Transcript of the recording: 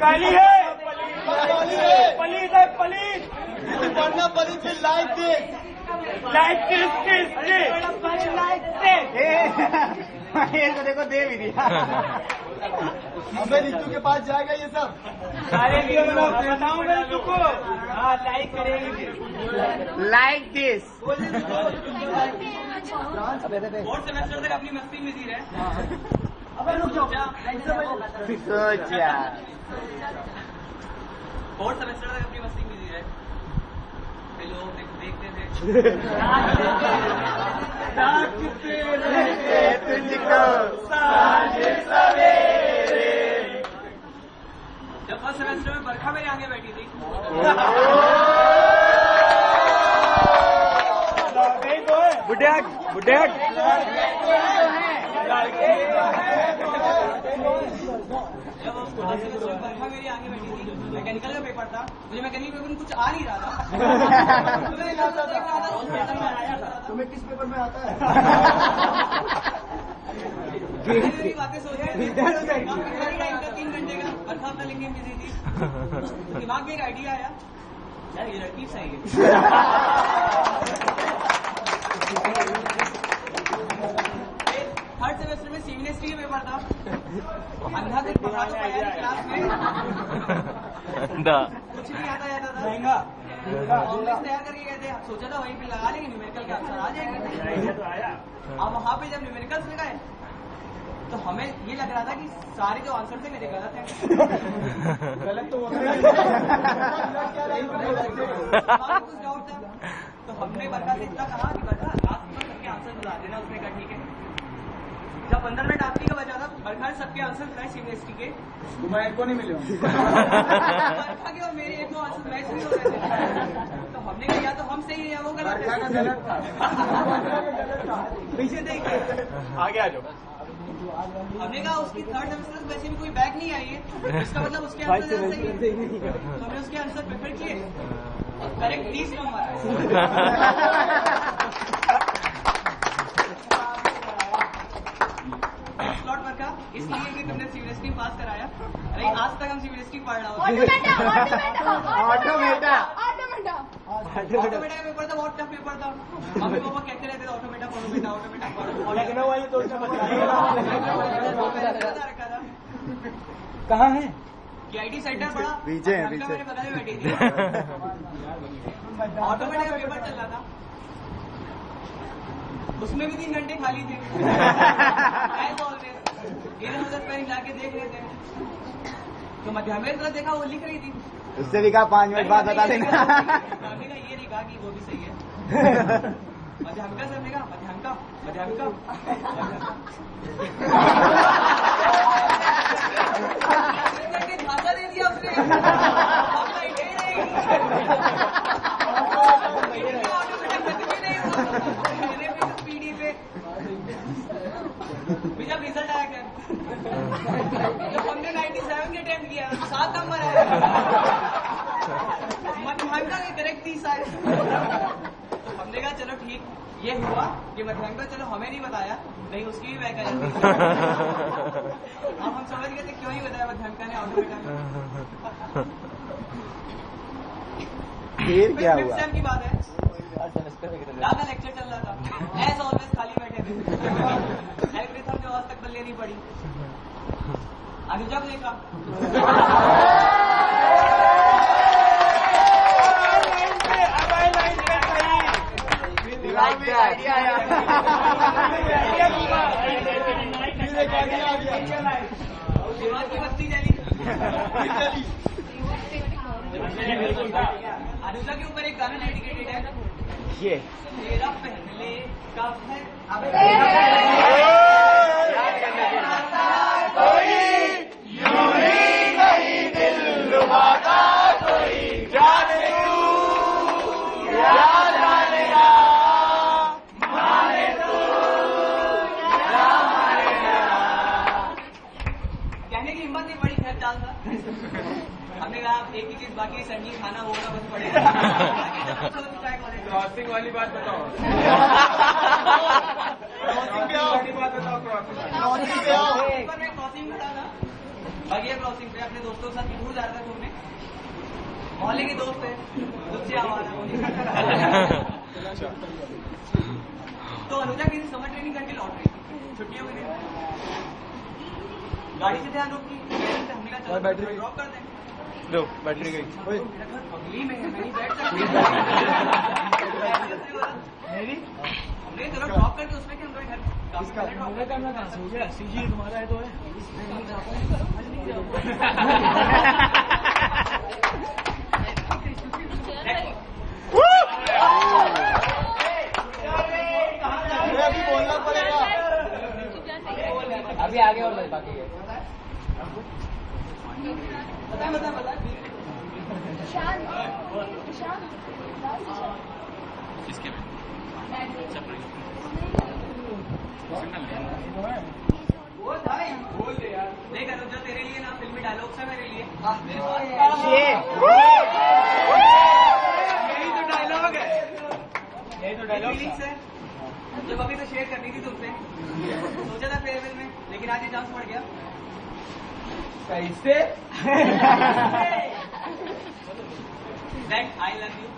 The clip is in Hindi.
काली है, पलीत है, पलीत पढ़ना पलीत फिर लाइक दे ये तो देखो दे भी दिया। हमें रितु के पास जाएगा ये सब। अरे बताओ मैं तुमको। हाँ लाइक करेंगे। Like this. फोर्थ सेमेस्टर तक अपनी मस्ती में जी रहे। अबे रुक जाओ। सोचा फोर्थ सेमेस्टर तक अपनी मस्ती में जी रहे। लोग देखते थे तुझको साँझ सवेरे। जब फर्स्ट सेमेस्टर में बरखा मेरे आगे बैठी थी बुढ़िया बुढ़िया जब फर्स्ट सेमेस्टर में बरखा मेरी आगे बैठी थी, मैकेनिकल का पेपर था, मुझे मैकेनिकल पेपर में कुछ आ नहीं रहा था। तुम्हें किस पेपर में आता है? मेरी बातें सोच रही थी, टाइम था 3 घंटे का, बरखा अपना लिखने में बिजी थी। दिमाग में एक आइडिया आया, यार ये लड़की सही है। थर्ड सेमेस्टर में सिविल हिस्ट्री का पेपर था, अंधा दिन क्लास में कुछ नहीं आता जाता था। कांग्रेस तैयार करके गए थे, सोचा था वहीं पे लगा लेंगे, न्यूमेरिकल के आंसर आ जाएंगे। अब वहां पे जब न्यूमेरिकल्स लगाए तो हमें ये लग रहा था कि सारे जो आंसर थे मेरे गलत हैं। गलत तो कुछ डाउट था तो हमने बरखा से इतना कहा कि बरखा लास्ट में सबके आंसर बुला देना। उसने कहा ठीक है। जब 15 मिनट आखिरी का बचा था, बरखा ने सबके आंसर बुलाए यूनिवर्सिटी के। मैं एक को नहीं मिले। बरखा के और मेरे एक दो आंसर मैच नहीं हो रहे थे। तो हमने कहा या तो हम सही है या वो गलत है। पीछे देखिए, आगे आ जाओ। हमने कहा उसकी थर्ड सेमेस्टर में वैसे भी कोई बैक नहीं आई है, इसका मतलब उसके आंसर सही है। तो हमने उसके आंसर प्रेफर किए और करेक्ट 30 नंबर आए। स्लॉट पर का इसलिए कि तुमने सीबीएसई पास कराया। अरे आज तक हम सीबीएसई पढ़ रहा हूँ। ऑटोमेटा ऑटोमेटा का पेपर था, बहुत टफ पेपर था। मम्मी पापा कहते रहते थे ऑटोमेटा पढ़ो बेटा, ऑटोमेटा पढ़ो। कहाँ है? केआईटी सेंटर पढ़ा, पीछे है, मेरे पीछे। बगल में बैठी थी। ऑटोमेटा का पेपर चल रहा था, उसमें भी 3 घंटे खाली थे। इधर उधर पैर हिला के देख रहे थे। तो मध्याह्न देखा वो लिख रही थी, उससे भी कहा 5 मिनट बाद बता देना। हमने कहा ये नहीं कहा कि वो भी सही है। मध्याह्न सर ने कहा मध्याह्न भाषा दे दिया उसने। पीडी पे जब रिजल्ट आया क्या, जब हमने 97 के अटेम्प्ट किया 7 नंबर आया। मध्याह्न के करेक्ट 30 आए। तो हमने कहा चलो ठीक, ये हुआ कि मध्याह्न चलो हमें नहीं बताया, नहीं उसकी भी बैक आ जाती। अब हम समझ गए थे क्यों नहीं बताया मध्याह्न ने ऑटोमेटा में। फिर क्या हुआ? सेम की बात है, ज्यादा लेक्चर चल रहा था, एज ऑलवेज खाली बैठे थे। एल्गोरिथम जो आज तक बल्ले नहीं पड़ी। अनुजा को देखा, दिमाग की बत्ती जली। अनुजा के ऊपर एक गाना डेडिकेटेड है, ये तेरा पहले कब है कोई यूं ही नहीं दिल लुभाता कोई, जाने तू या जाने ना, माने तू या माने ना। कहने की हिम्मत नहीं पड़ी, खैर चाल था। हमने कहा एक ही चीज बाकी, संगीत खाना होगा बस पड़ेगा। क्रॉसिंग वाली बात बताओ। क्रॉसिंग पे आओ। क्रॉसिंग खड़ा था, बाकी क्रॉसिंग पे अपने दोस्तों के साथ दूर जा रहा था घूमने, मोहल्ले के दोस्त है, मुझसे आवाज तो अनुजा किसी समर ट्रेनिंग करके लौट रही थी छुट्टियों के दिन। गाड़ी से ध्यान रोकी, हमने कहा चलो बैटरी ड्रॉप कर दें। लो बैटरी गई। मेरा घर बगली में है, मैं नहीं बैठ सकती। हमने चलो ड्रॉप करके उसमें कि हम लोग घर काफी पहले ड्रॉप करना कहाँ से हो गया, सीजी तुम्हारा है तो है। अभी बोलना पड़ेगा। अभी आगे और बाकी है। बता किसके में वो था बोल दे यार। देख अनुजा तेरे लिए ना फिल्मी डायलॉग है मेरे लिए। यही तो डायलॉग है, यही तो डायलॉग है। जब अभी तो शेयर करनी थी तुमसे, सोचा था फेयरवेल में, लेकिन आज ये चांस पड़ गया। कैसे? I love you.